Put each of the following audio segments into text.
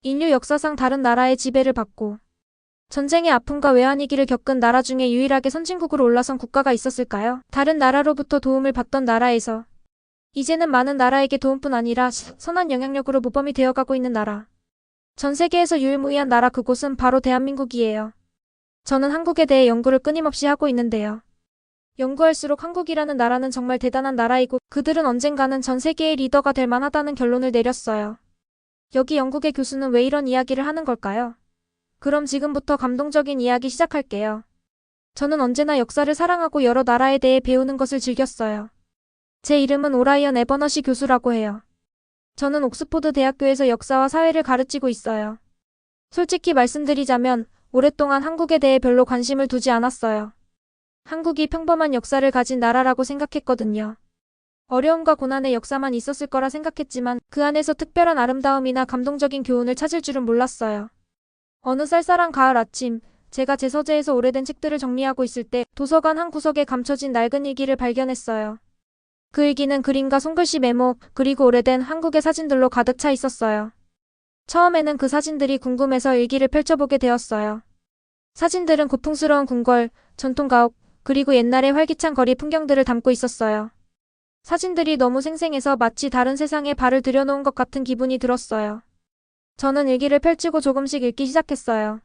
인류 역사상 다른 나라의 지배를 받고 전쟁의 아픔과 외환위기를 겪은 나라 중에 유일하게 선진국으로 올라선 국가가 있었을까요? 다른 나라로부터 도움을 받던 나라에서 이제는 많은 나라에게 도움뿐 아니라 선한 영향력으로 모범이 되어가고 있는 나라. 전 세계에서 유일무이한 나라, 그곳은 바로 대한민국이에요. 저는 한국에 대해 연구를 끊임없이 하고 있는데요. 연구할수록 한국이라는 나라는 정말 대단한 나라이고 그들은 언젠가는 전 세계의 리더가 될 만하다는 결론을 내렸어요. 여기 영국의 교수는 왜 이런 이야기를 하는 걸까요? 그럼 지금부터 감동적인 이야기 시작할게요. 저는 언제나 역사를 사랑하고 여러 나라에 대해 배우는 것을 즐겼어요. 제 이름은 오라이언 에버너시 교수라고 해요. 저는 옥스포드 대학교에서 역사와 사회를 가르치고 있어요. 솔직히 말씀드리자면 오랫동안 한국에 대해 별로 관심을 두지 않았어요. 한국이 평범한 역사를 가진 나라라고 생각했거든요. 어려움과 고난의 역사만 있었을 거라 생각했지만 그 안에서 특별한 아름다움이나 감동적인 교훈을 찾을 줄은 몰랐어요. 어느 쌀쌀한 가을 아침, 제가 제 서재에서 오래된 책들을 정리하고 있을 때 도서관 한 구석에 감춰진 낡은 일기를 발견했어요. 그 일기는 그림과 손글씨 메모, 그리고 오래된 한국의 사진들로 가득 차 있었어요. 처음에는 그 사진들이 궁금해서 일기를 펼쳐보게 되었어요. 사진들은 고풍스러운 궁궐, 전통 가옥, 그리고 옛날의 활기찬 거리 풍경들을 담고 있었어요. 사진들이 너무 생생해서 마치 다른 세상에 발을 들여놓은 것 같은 기분이 들었어요. 저는 일기를 펼치고 조금씩 읽기 시작했어요.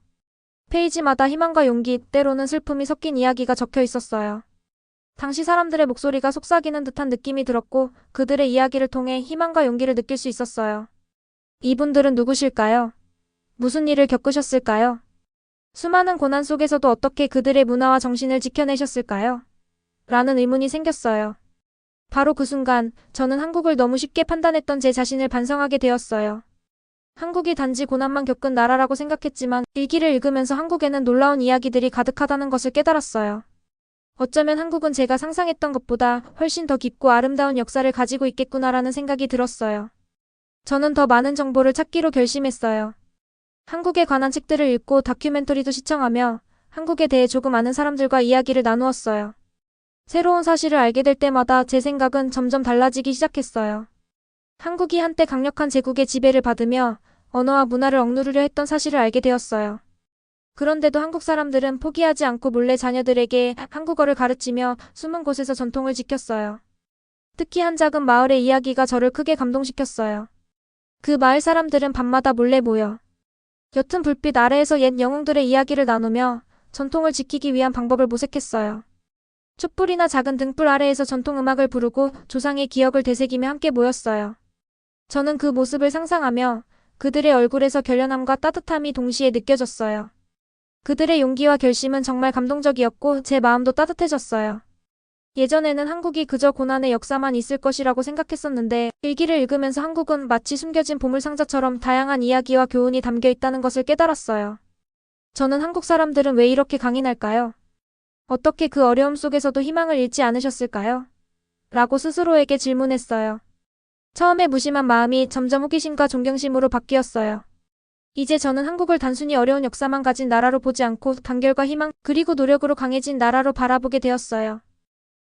페이지마다 희망과 용기, 때로는 슬픔이 섞인 이야기가 적혀 있었어요. 당시 사람들의 목소리가 속삭이는 듯한 느낌이 들었고 그들의 이야기를 통해 희망과 용기를 느낄 수 있었어요. 이분들은 누구실까요? 무슨 일을 겪으셨을까요? 수많은 고난 속에서도 어떻게 그들의 문화와 정신을 지켜내셨을까요? 라는 의문이 생겼어요. 바로 그 순간 저는 한국을 너무 쉽게 판단했던 제 자신을 반성하게 되었어요. 한국이 단지 고난만 겪은 나라라고 생각했지만 일기를 읽으면서 한국에는 놀라운 이야기들이 가득하다는 것을 깨달았어요. 어쩌면 한국은 제가 상상했던 것보다 훨씬 더 깊고 아름다운 역사를 가지고 있겠구나라는 생각이 들었어요. 저는 더 많은 정보를 찾기로 결심했어요. 한국에 관한 책들을 읽고 다큐멘터리도 시청하며 한국에 대해 조금 아는 사람들과 이야기를 나누었어요. 새로운 사실을 알게 될 때마다 제 생각은 점점 달라지기 시작했어요. 한국이 한때 강력한 제국의 지배를 받으며 언어와 문화를 억누르려 했던 사실을 알게 되었어요. 그런데도 한국 사람들은 포기하지 않고 몰래 자녀들에게 한국어를 가르치며 숨은 곳에서 전통을 지켰어요. 특히 한 작은 마을의 이야기가 저를 크게 감동시켰어요. 그 마을 사람들은 밤마다 몰래 모여 옅은 불빛 아래에서 옛 영웅들의 이야기를 나누며 전통을 지키기 위한 방법을 모색했어요. 촛불이나 작은 등불 아래에서 전통 음악을 부르고 조상의 기억을 되새기며 함께 모였어요. 저는 그 모습을 상상하며 그들의 얼굴에서 결연함과 따뜻함이 동시에 느껴졌어요. 그들의 용기와 결심은 정말 감동적이었고 제 마음도 따뜻해졌어요. 예전에는 한국이 그저 고난의 역사만 있을 것이라고 생각했었는데 일기를 읽으면서 한국은 마치 숨겨진 보물상자처럼 다양한 이야기와 교훈이 담겨 있다는 것을 깨달았어요. 저는 한국 사람들은 왜 이렇게 강인할까요? 어떻게 그 어려움 속에서도 희망을 잃지 않으셨을까요? 라고 스스로에게 질문했어요. 처음에 무심한 마음이 점점 호기심과 존경심으로 바뀌었어요. 이제 저는 한국을 단순히 어려운 역사만 가진 나라로 보지 않고 단결과 희망, 그리고 노력으로 강해진 나라로 바라보게 되었어요.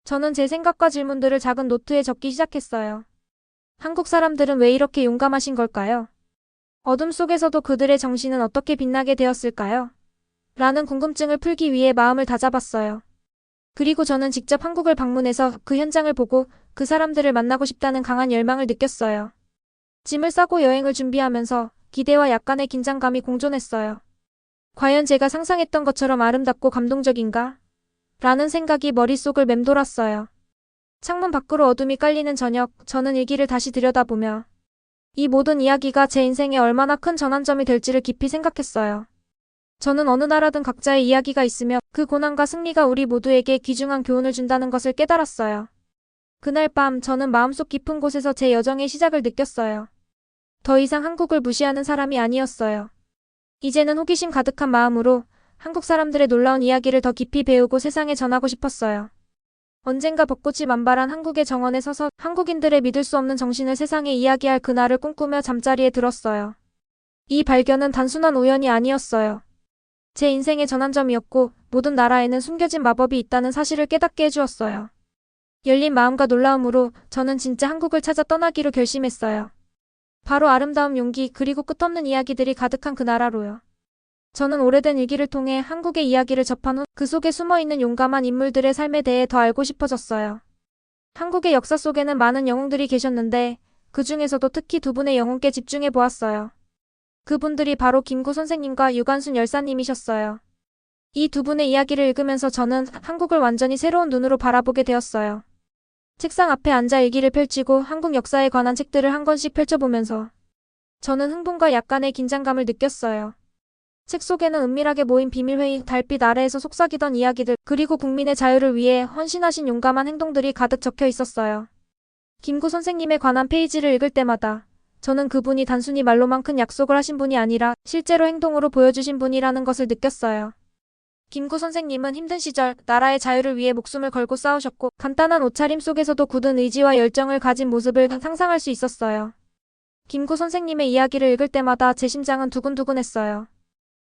저는 제 생각과 질문들을 작은 노트에 적기 시작했어요. 한국 사람들은 왜 이렇게 용감하신 걸까요? 어둠 속에서도 그들의 정신은 어떻게 빛나게 되었을까요? 라는 궁금증을 풀기 위해 마음을 다잡았어요. 그리고 저는 직접 한국을 방문해서 그 현장을 보고 그 사람들을 만나고 싶다는 강한 열망을 느꼈어요. 짐을 싸고 여행을 준비하면서 기대와 약간의 긴장감이 공존했어요. 과연 제가 상상했던 것처럼 아름답고 감동적인가? 라는 생각이 머릿속을 맴돌았어요. 창문 밖으로 어둠이 깔리는 저녁, 저는 일기를 다시 들여다보며 이 모든 이야기가 제 인생에 얼마나 큰 전환점이 될지를 깊이 생각했어요. 저는 어느 나라든 각자의 이야기가 있으며 그 고난과 승리가 우리 모두에게 귀중한 교훈을 준다는 것을 깨달았어요. 그날 밤 저는 마음속 깊은 곳에서 제 여정의 시작을 느꼈어요. 더 이상 한국을 무시하는 사람이 아니었어요. 이제는 호기심 가득한 마음으로 한국 사람들의 놀라운 이야기를 더 깊이 배우고 세상에 전하고 싶었어요. 언젠가 벚꽃이 만발한 한국의 정원에 서서 한국인들의 믿을 수 없는 정신을 세상에 이야기할 그날을 꿈꾸며 잠자리에 들었어요. 이 발견은 단순한 우연이 아니었어요. 제 인생의 전환점이었고 모든 나라에는 숨겨진 마법이 있다는 사실을 깨닫게 해주었어요. 열린 마음과 놀라움으로 저는 진짜 한국을 찾아 떠나기로 결심했어요. 바로 아름다움, 용기, 그리고 끝없는 이야기들이 가득한 그 나라로요. 저는 오래된 일기를 통해 한국의 이야기를 접한 후 그 속에 숨어있는 용감한 인물들의 삶에 대해 더 알고 싶어졌어요. 한국의 역사 속에는 많은 영웅들이 계셨는데 그 중에서도 특히 두 분의 영웅께 집중해 보았어요. 그분들이 바로 김구 선생님과 유관순 열사님이셨어요. 이 두 분의 이야기를 읽으면서 저는 한국을 완전히 새로운 눈으로 바라보게 되었어요. 책상 앞에 앉아 일기를 펼치고 한국 역사에 관한 책들을 한 권씩 펼쳐보면서 저는 흥분과 약간의 긴장감을 느꼈어요. 책 속에는 은밀하게 모인 비밀회의, 달빛 아래에서 속삭이던 이야기들, 그리고 국민의 자유를 위해 헌신하신 용감한 행동들이 가득 적혀 있었어요. 김구 선생님에 관한 페이지를 읽을 때마다 저는 그분이 단순히 말로만 큰 약속을 하신 분이 아니라 실제로 행동으로 보여주신 분이라는 것을 느꼈어요. 김구 선생님은 힘든 시절 나라의 자유를 위해 목숨을 걸고 싸우셨고 간단한 옷차림 속에서도 굳은 의지와 열정을 가진 모습을 상상할 수 있었어요. 김구 선생님의 이야기를 읽을 때마다 제 심장은 두근두근했어요.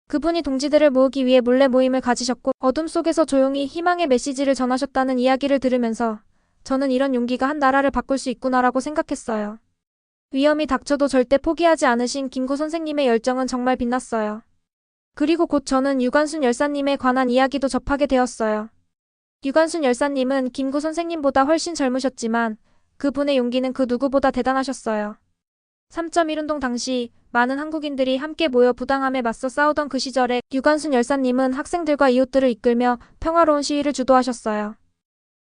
그분이 동지들을 모으기 위해 몰래 모임을 가지셨고 어둠 속에서 조용히 희망의 메시지를 전하셨다는 이야기를 들으면서 저는 이런 용기가 한 나라를 바꿀 수 있구나라고 생각했어요. 위험이 닥쳐도 절대 포기하지 않으신 김구 선생님의 열정은 정말 빛났어요. 그리고 곧 저는 유관순 열사님에 관한 이야기도 접하게 되었어요. 유관순 열사님은 김구 선생님보다 훨씬 젊으셨지만 그분의 용기는 그 누구보다 대단하셨어요. 3.1운동 당시 많은 한국인들이 함께 모여 부당함에 맞서 싸우던 그 시절에 유관순 열사님은 학생들과 이웃들을 이끌며 평화로운 시위를 주도하셨어요.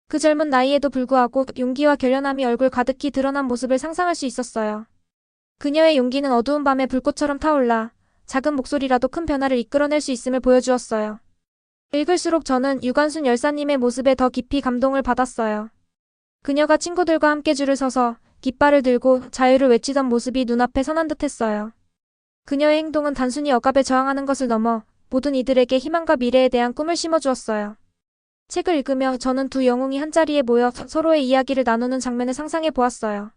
그 젊은 나이에도 불구하고 용기와 결연함이 얼굴 가득히 드러난 모습을 상상할 수 있었어요. 그녀의 용기는 어두운 밤의 불꽃처럼 타올라 작은 목소리라도 큰 변화를 이끌어낼 수 있음을 보여주었어요. 읽을수록 저는 유관순 열사님의 모습에 더 깊이 감동을 받았어요. 그녀가 친구들과 함께 줄을 서서 깃발을 들고 자유를 외치던 모습이 눈앞에 선한 듯했어요. 그녀의 행동은 단순히 억압에 저항하는 것을 넘어 모든 이들에게 희망과 미래에 대한 꿈을 심어주었어요. 책을 읽으며 저는 두 영웅이 한자리에 모여 서로의 이야기를 나누는 장면을 상상해 보았어요.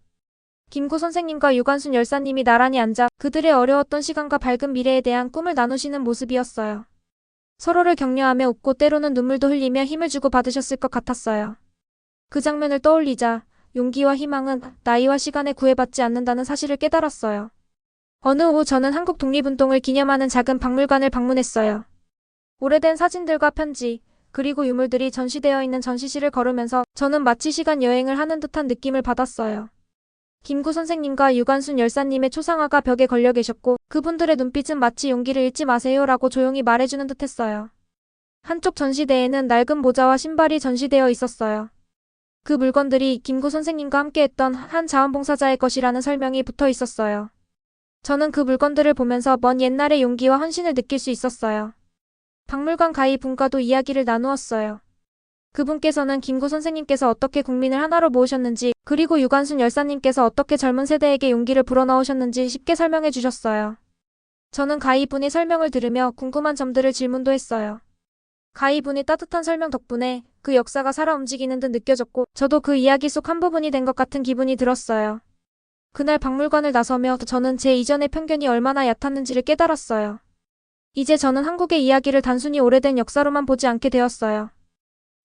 김구 선생님과 유관순 열사님이 나란히 앉아 그들의 어려웠던 시간과 밝은 미래에 대한 꿈을 나누시는 모습이었어요. 서로를 격려하며 웃고 때로는 눈물도 흘리며 힘을 주고 받으셨을 것 같았어요. 그 장면을 떠올리자 용기와 희망은 나이와 시간에 구애받지 않는다는 사실을 깨달았어요. 어느 오후 저는 한국 독립운동을 기념하는 작은 박물관을 방문했어요. 오래된 사진들과 편지, 그리고 유물들이 전시되어 있는 전시실을 걸으면서 저는 마치 시간 여행을 하는 듯한 느낌을 받았어요. 김구 선생님과 유관순 열사님의 초상화가 벽에 걸려 계셨고 그분들의 눈빛은 마치 용기를 잃지 마세요라고 조용히 말해주는 듯했어요. 한쪽 전시대에는 낡은 모자와 신발이 전시되어 있었어요. 그 물건들이 김구 선생님과 함께했던 한 자원봉사자의 것이라는 설명이 붙어 있었어요. 저는 그 물건들을 보면서 먼 옛날의 용기와 헌신을 느낄 수 있었어요. 박물관 가이 분과도 이야기를 나누었어요. 그분께서는 김구 선생님께서 어떻게 국민을 하나로 모으셨는지 그리고 유관순 열사님께서 어떻게 젊은 세대에게 용기를 불어넣으셨는지 쉽게 설명해 주셨어요. 저는 가이분의 설명을 들으며 궁금한 점들을 질문도 했어요. 가이분의 따뜻한 설명 덕분에 그 역사가 살아 움직이는 듯 느껴졌고 저도 그 이야기 속 한 부분이 된 것 같은 기분이 들었어요. 그날 박물관을 나서며 저는 제 이전의 편견이 얼마나 얕았는지를 깨달았어요. 이제 저는 한국의 이야기를 단순히 오래된 역사로만 보지 않게 되었어요.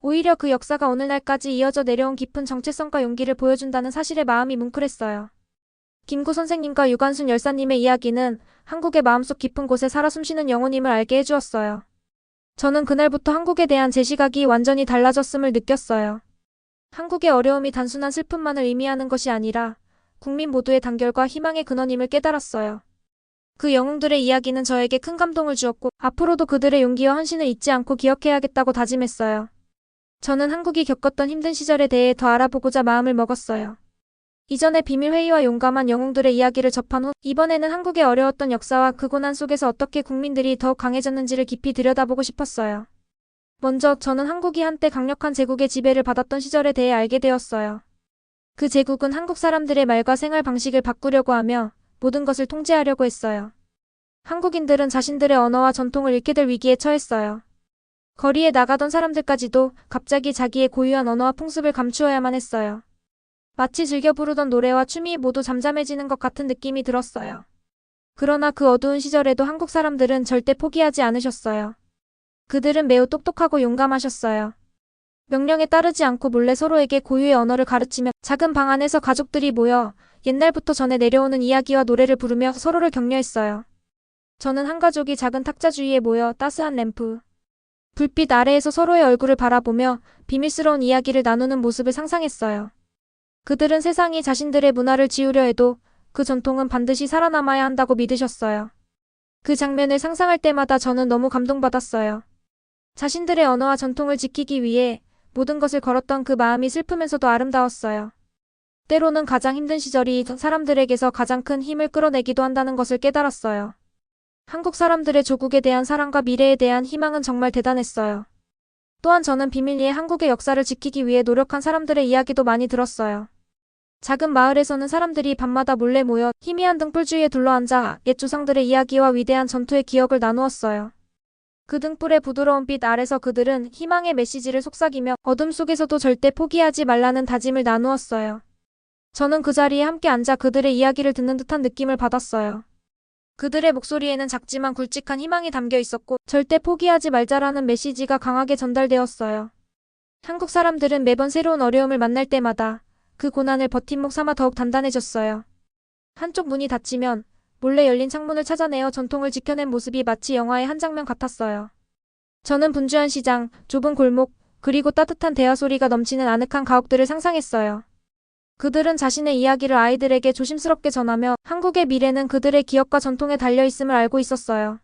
오히려 그 역사가 오늘날까지 이어져 내려온 깊은 정체성과 용기를 보여준다는 사실에 마음이 뭉클했어요. 김구 선생님과 유관순 열사님의 이야기는 한국의 마음속 깊은 곳에 살아 숨쉬는 영혼임을 알게 해주었어요. 저는 그날부터 한국에 대한 제 시각이 완전히 달라졌음을 느꼈어요. 한국의 어려움이 단순한 슬픔만을 의미하는 것이 아니라 국민 모두의 단결과 희망의 근원임을 깨달았어요. 그 영웅들의 이야기는 저에게 큰 감동을 주었고 앞으로도 그들의 용기와 헌신을 잊지 않고 기억해야겠다고 다짐했어요. 저는 한국이 겪었던 힘든 시절에 대해 더 알아보고자 마음을 먹었어요. 이전에 비밀회의와 용감한 영웅들의 이야기를 접한 후 이번에는 한국의 어려웠던 역사와 그 고난 속에서 어떻게 국민들이 더욱 강해졌는지를 깊이 들여다보고 싶었어요. 먼저 저는 한국이 한때 강력한 제국의 지배를 받았던 시절에 대해 알게 되었어요. 그 제국은 한국 사람들의 말과 생활 방식을 바꾸려고 하며 모든 것을 통제하려고 했어요. 한국인들은 자신들의 언어와 전통을 잃게 될 위기에 처했어요. 거리에 나가던 사람들까지도 갑자기 자기의 고유한 언어와 풍습을 감추어야만 했어요. 마치 즐겨 부르던 노래와 춤이 모두 잠잠해지는 것 같은 느낌이 들었어요. 그러나 그 어두운 시절에도 한국 사람들은 절대 포기하지 않으셨어요. 그들은 매우 똑똑하고 용감하셨어요. 명령에 따르지 않고 몰래 서로에게 고유의 언어를 가르치며 작은 방 안에서 가족들이 모여 옛날부터 전해 내려오는 이야기와 노래를 부르며 서로를 격려했어요. 저는 한 가족이 작은 탁자 주위에 모여 따스한 램프, 불빛 아래에서 서로의 얼굴을 바라보며 비밀스러운 이야기를 나누는 모습을 상상했어요. 그들은 세상이 자신들의 문화를 지우려 해도 그 전통은 반드시 살아남아야 한다고 믿으셨어요. 그 장면을 상상할 때마다 저는 너무 감동받았어요. 자신들의 언어와 전통을 지키기 위해 모든 것을 걸었던 그 마음이 슬프면서도 아름다웠어요. 때로는 가장 힘든 시절이 사람들에게서 가장 큰 힘을 끌어내기도 한다는 것을 깨달았어요. 한국 사람들의 조국에 대한 사랑과 미래에 대한 희망은 정말 대단했어요. 또한 저는 비밀리에 한국의 역사를 지키기 위해 노력한 사람들의 이야기도 많이 들었어요. 작은 마을에서는 사람들이 밤마다 몰래 모여 희미한 등불 주위에 둘러앉아 옛 조상들의 이야기와 위대한 전투의 기억을 나누었어요. 그 등불의 부드러운 빛 아래서 그들은 희망의 메시지를 속삭이며 어둠 속에서도 절대 포기하지 말라는 다짐을 나누었어요. 저는 그 자리에 함께 앉아 그들의 이야기를 듣는 듯한 느낌을 받았어요. 그들의 목소리에는 작지만 굵직한 희망이 담겨 있었고 절대 포기하지 말자라는 메시지가 강하게 전달되었어요. 한국 사람들은 매번 새로운 어려움을 만날 때마다 그 고난을 버팀목 삼아 더욱 단단해졌어요. 한쪽 문이 닫히면 몰래 열린 창문을 찾아내어 전통을 지켜낸 모습이 마치 영화의 한 장면 같았어요. 저는 분주한 시장, 좁은 골목, 그리고 따뜻한 대화 소리가 넘치는 아늑한 가옥들을 상상했어요. 그들은 자신의 이야기를 아이들에게 조심스럽게 전하며 한국의 미래는 그들의 기억과 전통에 달려있음을 알고 있었어요.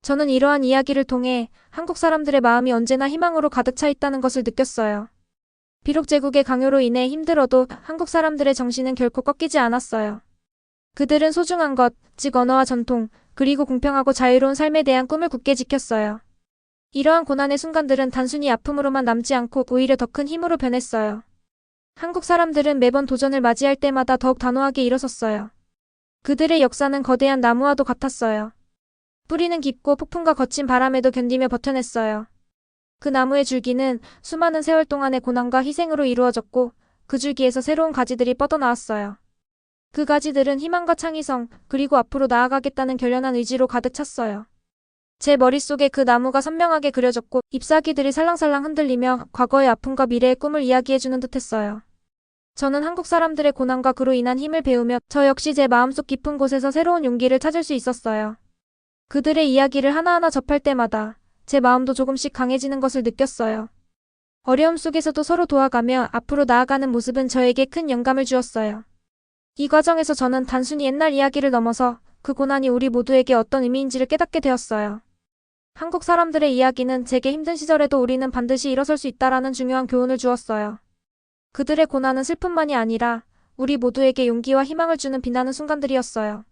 저는 이러한 이야기를 통해 한국 사람들의 마음이 언제나 희망으로 가득 차 있다는 것을 느꼈어요. 비록 제국의 강요로 인해 힘들어도 한국 사람들의 정신은 결코 꺾이지 않았어요. 그들은 소중한 것, 즉 언어와 전통, 그리고 공평하고 자유로운 삶에 대한 꿈을 굳게 지켰어요. 이러한 고난의 순간들은 단순히 아픔으로만 남지 않고 오히려 더 큰 힘으로 변했어요. 한국 사람들은 매번 도전을 맞이할 때마다 더욱 단호하게 일어섰어요. 그들의 역사는 거대한 나무와도 같았어요. 뿌리는 깊고 폭풍과 거친 바람에도 견디며 버텨냈어요. 그 나무의 줄기는 수많은 세월 동안의 고난과 희생으로 이루어졌고 그 줄기에서 새로운 가지들이 뻗어나왔어요. 그 가지들은 희망과 창의성, 그리고 앞으로 나아가겠다는 결연한 의지로 가득 찼어요. 제 머릿속에 그 나무가 선명하게 그려졌고 잎사귀들이 살랑살랑 흔들리며 과거의 아픔과 미래의 꿈을 이야기해주는 듯했어요. 저는 한국 사람들의 고난과 그로 인한 힘을 배우며 저 역시 제 마음속 깊은 곳에서 새로운 용기를 찾을 수 있었어요. 그들의 이야기를 하나하나 접할 때마다 제 마음도 조금씩 강해지는 것을 느꼈어요. 어려움 속에서도 서로 도와가며 앞으로 나아가는 모습은 저에게 큰 영감을 주었어요. 이 과정에서 저는 단순히 옛날 이야기를 넘어서 그 고난이 우리 모두에게 어떤 의미인지를 깨닫게 되었어요. 한국 사람들의 이야기는 제게 힘든 시절에도 우리는 반드시 일어설 수 있다라는 중요한 교훈을 주었어요. 그들의 고난은 슬픔만이 아니라 우리 모두에게 용기와 희망을 주는 빛나는 순간들이었어요.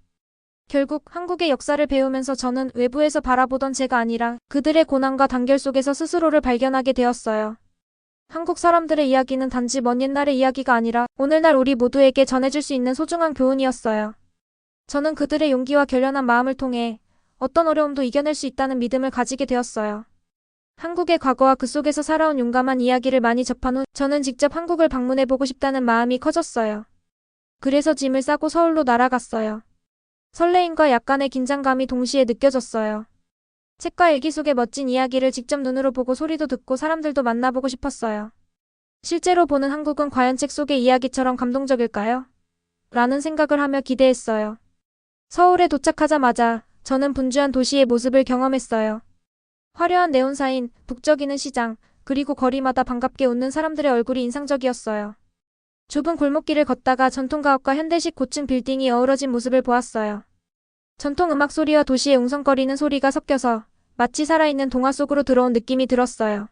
결국 한국의 역사를 배우면서 저는 외부에서 바라보던 제가 아니라 그들의 고난과 단결 속에서 스스로를 발견하게 되었어요. 한국 사람들의 이야기는 단지 먼 옛날의 이야기가 아니라 오늘날 우리 모두에게 전해줄 수 있는 소중한 교훈이었어요. 저는 그들의 용기와 결연한 마음을 통해 어떤 어려움도 이겨낼 수 있다는 믿음을 가지게 되었어요. 한국의 과거와 그 속에서 살아온 용감한 이야기를 많이 접한 후 저는 직접 한국을 방문해보고 싶다는 마음이 커졌어요. 그래서 짐을 싸고 서울로 날아갔어요. 설레임과 약간의 긴장감이 동시에 느껴졌어요. 책과 일기 속의 멋진 이야기를 직접 눈으로 보고 소리도 듣고 사람들도 만나보고 싶었어요. 실제로 보는 한국은 과연 책 속의 이야기처럼 감동적일까요? 라는 생각을 하며 기대했어요. 서울에 도착하자마자 저는 분주한 도시의 모습을 경험했어요. 화려한 네온사인, 북적이는 시장, 그리고 거리마다 반갑게 웃는 사람들의 얼굴이 인상적이었어요. 좁은 골목길을 걷다가 전통가옥과 현대식 고층 빌딩이 어우러진 모습을 보았어요. 전통 음악 소리와 도시의 웅성거리는 소리가 섞여서 마치 살아있는 동화 속으로 들어온 느낌이 들었어요.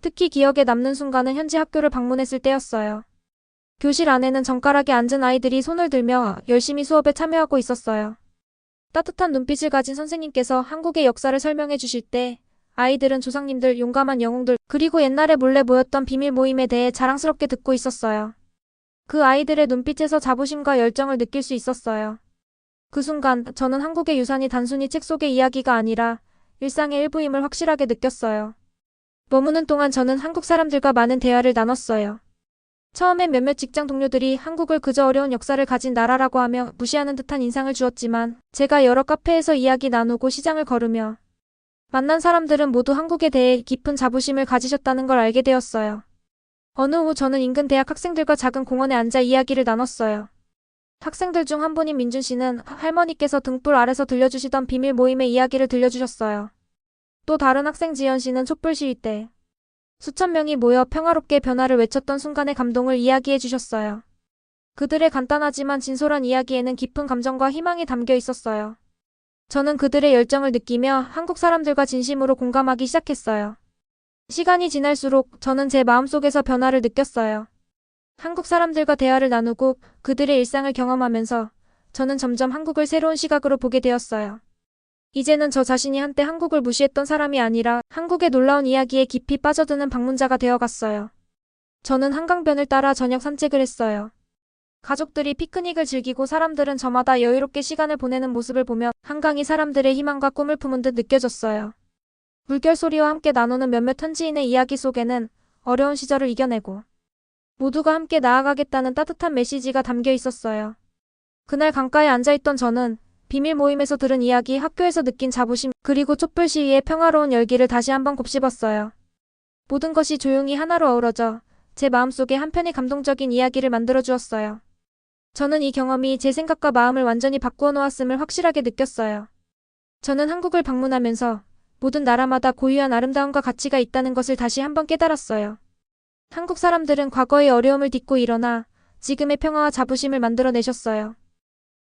특히 기억에 남는 순간은 현지 학교를 방문했을 때였어요. 교실 안에는 정가락에 앉은 아이들이 손을 들며 열심히 수업에 참여하고 있었어요. 따뜻한 눈빛을 가진 선생님께서 한국의 역사를 설명해 주실 때 아이들은 조상님들, 용감한 영웅들, 그리고 옛날에 몰래 모였던 비밀 모임에 대해 자랑스럽게 듣고 있었어요. 그 아이들의 눈빛에서 자부심과 열정을 느낄 수 있었어요. 그 순간 저는 한국의 유산이 단순히 책 속의 이야기가 아니라 일상의 일부임을 확실하게 느꼈어요. 머무는 동안 저는 한국 사람들과 많은 대화를 나눴어요. 처음엔 몇몇 직장 동료들이 한국을 그저 어려운 역사를 가진 나라라고 하며 무시하는 듯한 인상을 주었지만 제가 여러 카페에서 이야기 나누고 시장을 걸으며 만난 사람들은 모두 한국에 대해 깊은 자부심을 가지셨다는 걸 알게 되었어요. 어느 오후 저는 인근 대학 학생들과 작은 공원에 앉아 이야기를 나눴어요. 학생들 중 한 분인 민준 씨는 할머니께서 등불 아래서 들려주시던 비밀 모임의 이야기를 들려주셨어요. 또 다른 학생 지연 씨는 촛불 시위 때 수천 명이 모여 평화롭게 변화를 외쳤던 순간의 감동을 이야기해 주셨어요. 그들의 간단하지만 진솔한 이야기에는 깊은 감정과 희망이 담겨 있었어요. 저는 그들의 열정을 느끼며 한국 사람들과 진심으로 공감하기 시작했어요. 시간이 지날수록 저는 제 마음속에서 변화를 느꼈어요. 한국 사람들과 대화를 나누고 그들의 일상을 경험하면서 저는 점점 한국을 새로운 시각으로 보게 되었어요. 이제는 저 자신이 한때 한국을 무시했던 사람이 아니라 한국의 놀라운 이야기에 깊이 빠져드는 방문자가 되어갔어요. 저는 한강변을 따라 저녁 산책을 했어요. 가족들이 피크닉을 즐기고 사람들은 저마다 여유롭게 시간을 보내는 모습을 보며 한강이 사람들의 희망과 꿈을 품은 듯 느껴졌어요. 물결 소리와 함께 나누는 몇몇 현지인의 이야기 속에는 어려운 시절을 이겨내고 모두가 함께 나아가겠다는 따뜻한 메시지가 담겨 있었어요. 그날 강가에 앉아있던 저는 비밀 모임에서 들은 이야기, 학교에서 느낀 자부심, 그리고 촛불 시위의 평화로운 열기를 다시 한번 곱씹었어요. 모든 것이 조용히 하나로 어우러져 제 마음속에 한편의 감동적인 이야기를 만들어 주었어요. 저는 이 경험이 제 생각과 마음을 완전히 바꾸어 놓았음을 확실하게 느꼈어요. 저는 한국을 방문하면서 모든 나라마다 고유한 아름다움과 가치가 있다는 것을 다시 한번 깨달았어요. 한국 사람들은 과거의 어려움을 딛고 일어나 지금의 평화와 자부심을 만들어내셨어요.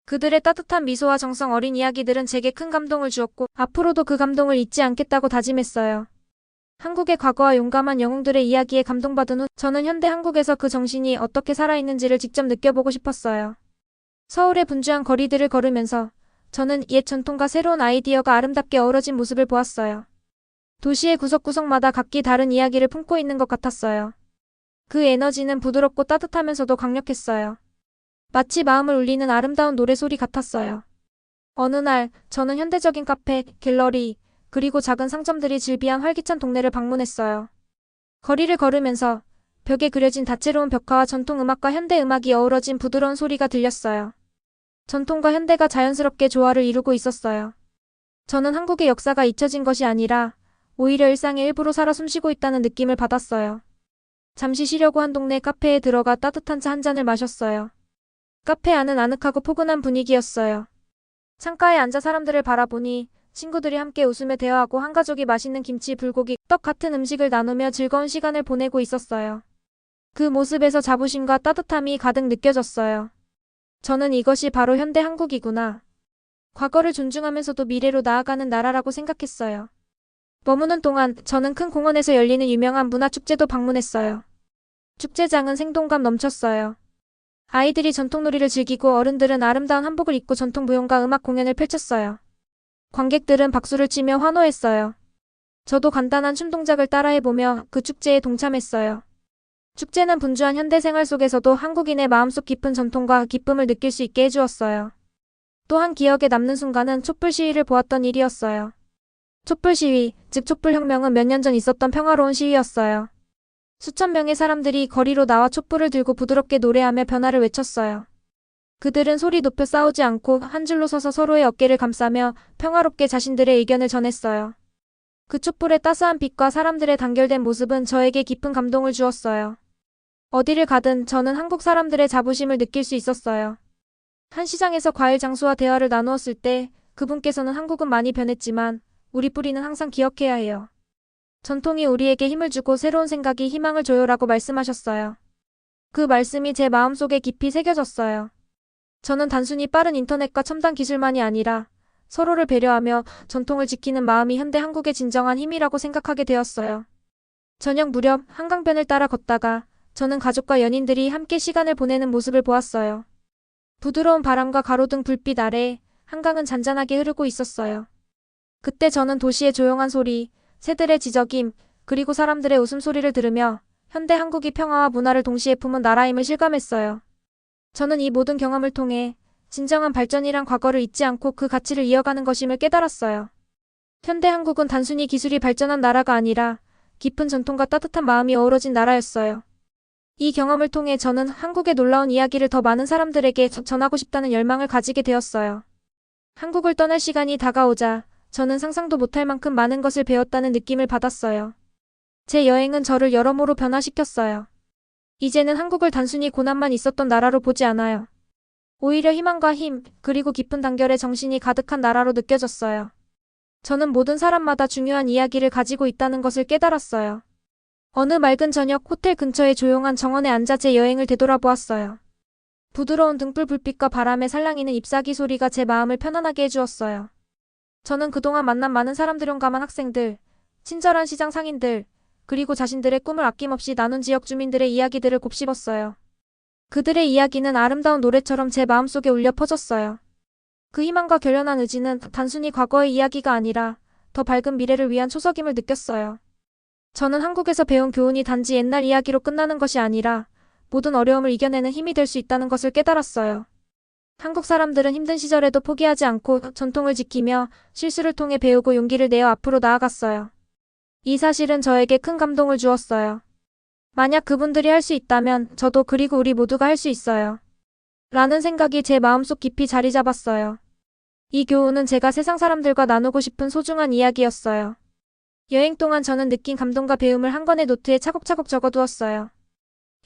그들의 따뜻한 미소와 정성 어린 이야기들은 제게 큰 감동을 주었고 앞으로도 그 감동을 잊지 않겠다고 다짐했어요. 한국의 과거와 용감한 영웅들의 이야기에 감동받은 후 저는 현대 한국에서 그 정신이 어떻게 살아있는지를 직접 느껴보고 싶었어요. 서울의 분주한 거리들을 걸으면서 저는 옛 전통과 새로운 아이디어가 아름답게 어우러진 모습을 보았어요. 도시의 구석구석마다 각기 다른 이야기를 품고 있는 것 같았어요. 그 에너지는 부드럽고 따뜻하면서도 강력했어요. 마치 마음을 울리는 아름다운 노래소리 같았어요. 어느 날 저는 현대적인 카페, 갤러리, 그리고 작은 상점들이 즐비한 활기찬 동네를 방문했어요. 거리를 걸으면서 벽에 그려진 다채로운 벽화와 전통 음악과 현대 음악이 어우러진 부드러운 소리가 들렸어요. 전통과 현대가 자연스럽게 조화를 이루고 있었어요. 저는 한국의 역사가 잊혀진 것이 아니라 오히려 일상의 일부로 살아 숨쉬고 있다는 느낌을 받았어요. 잠시 쉬려고 한 동네 카페에 들어가 따뜻한 차 한 잔을 마셨어요. 카페 안은 아늑하고 포근한 분위기였어요. 창가에 앉아 사람들을 바라보니 친구들이 함께 웃으며 대화하고 한 가족이 맛있는 김치, 불고기, 떡 같은 음식을 나누며 즐거운 시간을 보내고 있었어요. 그 모습에서 자부심과 따뜻함이 가득 느껴졌어요. 저는 이것이 바로 현대 한국이구나. 과거를 존중하면서도 미래로 나아가는 나라라고 생각했어요. 머무는 동안 저는 큰 공원에서 열리는 유명한 문화축제도 방문했어요. 축제장은 생동감 넘쳤어요. 아이들이 전통놀이를 즐기고 어른들은 아름다운 한복을 입고 전통 무용과 음악 공연을 펼쳤어요. 관객들은 박수를 치며 환호했어요. 저도 간단한 춤 동작을 따라해보며 그 축제에 동참했어요. 축제는 분주한 현대 생활 속에서도 한국인의 마음속 깊은 전통과 기쁨을 느낄 수 있게 해주었어요. 또한 기억에 남는 순간은 촛불 시위를 보았던 일이었어요. 촛불 시위, 즉 촛불혁명은 몇 년 전 있었던 평화로운 시위였어요. 수천 명의 사람들이 거리로 나와 촛불을 들고 부드럽게 노래하며 변화를 외쳤어요. 그들은 소리 높여 싸우지 않고 한 줄로 서서 서로의 어깨를 감싸며 평화롭게 자신들의 의견을 전했어요. 그 촛불의 따스한 빛과 사람들의 단결된 모습은 저에게 깊은 감동을 주었어요. 어디를 가든 저는 한국 사람들의 자부심을 느낄 수 있었어요. 한 시장에서 과일 장수와 대화를 나누었을 때 그분께서는 한국은 많이 변했지만 우리 뿌리는 항상 기억해야 해요. 전통이 우리에게 힘을 주고 새로운 생각이 희망을 줘요라고 말씀하셨어요. 그 말씀이 제 마음속에 깊이 새겨졌어요. 저는 단순히 빠른 인터넷과 첨단 기술만이 아니라 서로를 배려하며 전통을 지키는 마음이 현대 한국의 진정한 힘이라고 생각하게 되었어요. 저녁 무렵 한강변을 따라 걷다가 저는 가족과 연인들이 함께 시간을 보내는 모습을 보았어요. 부드러운 바람과 가로등 불빛 아래 한강은 잔잔하게 흐르고 있었어요. 그때 저는 도시의 조용한 소리, 새들의 지저귐, 그리고 사람들의 웃음소리를 들으며 현대 한국이 평화와 문화를 동시에 품은 나라임을 실감했어요. 저는 이 모든 경험을 통해 진정한 발전이란 과거를 잊지 않고 그 가치를 이어가는 것임을 깨달았어요. 현대 한국은 단순히 기술이 발전한 나라가 아니라 깊은 전통과 따뜻한 마음이 어우러진 나라였어요. 이 경험을 통해 저는 한국의 놀라운 이야기를 더 많은 사람들에게 전하고 싶다는 열망을 가지게 되었어요. 한국을 떠날 시간이 다가오자 저는 상상도 못할 만큼 많은 것을 배웠다는 느낌을 받았어요. 제 여행은 저를 여러모로 변화시켰어요. 이제는 한국을 단순히 고난만 있었던 나라로 보지 않아요. 오히려 희망과 힘, 그리고 깊은 단결의 정신이 가득한 나라로 느껴졌어요. 저는 모든 사람마다 중요한 이야기를 가지고 있다는 것을 깨달았어요. 어느 맑은 저녁 호텔 근처의 조용한 정원에 앉아 제 여행을 되돌아보았어요. 부드러운 등불 불빛과 바람에 살랑이는 잎사귀 소리가 제 마음을 편안하게 해주었어요. 저는 그동안 만난 많은 사람들, 용감한 학생들, 친절한 시장 상인들, 그리고 자신들의 꿈을 아낌없이 나눈 지역 주민들의 이야기들을 곱씹었어요. 그들의 이야기는 아름다운 노래처럼 제 마음속에 울려 퍼졌어요. 그 희망과 결연한 의지는 단순히 과거의 이야기가 아니라 더 밝은 미래를 위한 초석임을 느꼈어요. 저는 한국에서 배운 교훈이 단지 옛날 이야기로 끝나는 것이 아니라 모든 어려움을 이겨내는 힘이 될 수 있다는 것을 깨달았어요. 한국 사람들은 힘든 시절에도 포기하지 않고 전통을 지키며 실수를 통해 배우고 용기를 내어 앞으로 나아갔어요. 이 사실은 저에게 큰 감동을 주었어요. 만약 그분들이 할 수 있다면 저도, 그리고 우리 모두가 할 수 있어요. 라는 생각이 제 마음속 깊이 자리 잡았어요. 이 교훈은 제가 세상 사람들과 나누고 싶은 소중한 이야기였어요. 여행 동안 저는 느낀 감동과 배움을 한 권의 노트에 차곡차곡 적어두었어요.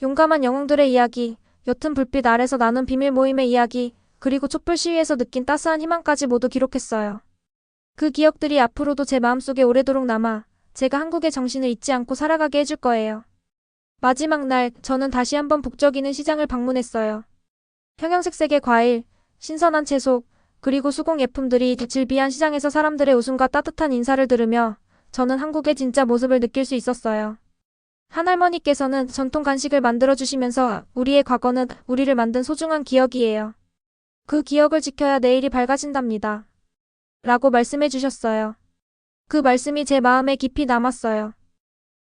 용감한 영웅들의 이야기, 옅은 불빛 아래서 나눈 비밀 모임의 이야기, 그리고 촛불 시위에서 느낀 따스한 희망까지 모두 기록했어요. 그 기억들이 앞으로도 제 마음속에 오래도록 남아 제가 한국의 정신을 잊지 않고 살아가게 해줄 거예요. 마지막 날, 저는 다시 한번 북적이는 시장을 방문했어요. 형형색색의 과일, 신선한 채소, 그리고 수공 예품들이 질비한 시장에서 사람들의 웃음과 따뜻한 인사를 들으며 저는 한국의 진짜 모습을 느낄 수 있었어요. 한 할머니께서는 전통 간식을 만들어주시면서 우리의 과거는 우리를 만든 소중한 기억이에요. 그 기억을 지켜야 내일이 밝아진답니다. 라고 말씀해 주셨어요. 그 말씀이 제 마음에 깊이 남았어요.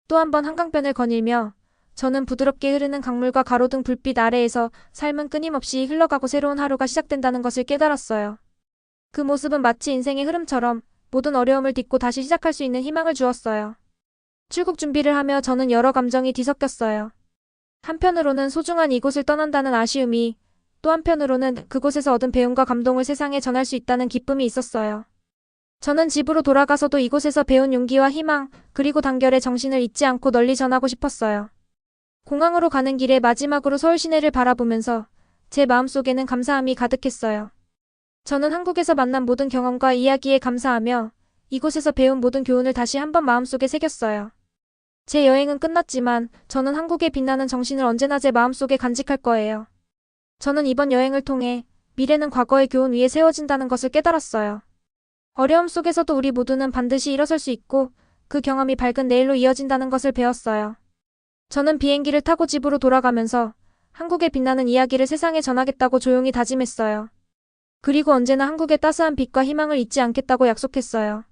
또 한 번 한강변을 거닐며 저는 부드럽게 흐르는 강물과 가로등 불빛 아래에서 삶은 끊임없이 흘러가고 새로운 하루가 시작된다는 것을 깨달았어요. 그 모습은 마치 인생의 흐름처럼 모든 어려움을 딛고 다시 시작할 수 있는 희망을 주었어요. 출국 준비를 하며 저는 여러 감정이 뒤섞였어요. 한편으로는 소중한 이곳을 떠난다는 아쉬움이, 또 한편으로는 그곳에서 얻은 배움과 감동을 세상에 전할 수 있다는 기쁨이 있었어요. 저는 집으로 돌아가서도 이곳에서 배운 용기와 희망, 그리고 단결의 정신을 잊지 않고 널리 전하고 싶었어요. 공항으로 가는 길에 마지막으로 서울 시내를 바라보면서 제 마음속에는 감사함이 가득했어요. 저는 한국에서 만난 모든 경험과 이야기에 감사하며 이곳에서 배운 모든 교훈을 다시 한번 마음속에 새겼어요. 제 여행은 끝났지만 저는 한국의 빛나는 정신을 언제나 제 마음속에 간직할 거예요. 저는 이번 여행을 통해 미래는 과거의 교훈 위에 세워진다는 것을 깨달았어요. 어려움 속에서도 우리 모두는 반드시 일어설 수 있고 그 경험이 밝은 내일로 이어진다는 것을 배웠어요. 저는 비행기를 타고 집으로 돌아가면서 한국의 빛나는 이야기를 세상에 전하겠다고 조용히 다짐했어요. 그리고 언제나 한국의 따스한 빛과 희망을 잊지 않겠다고 약속했어요.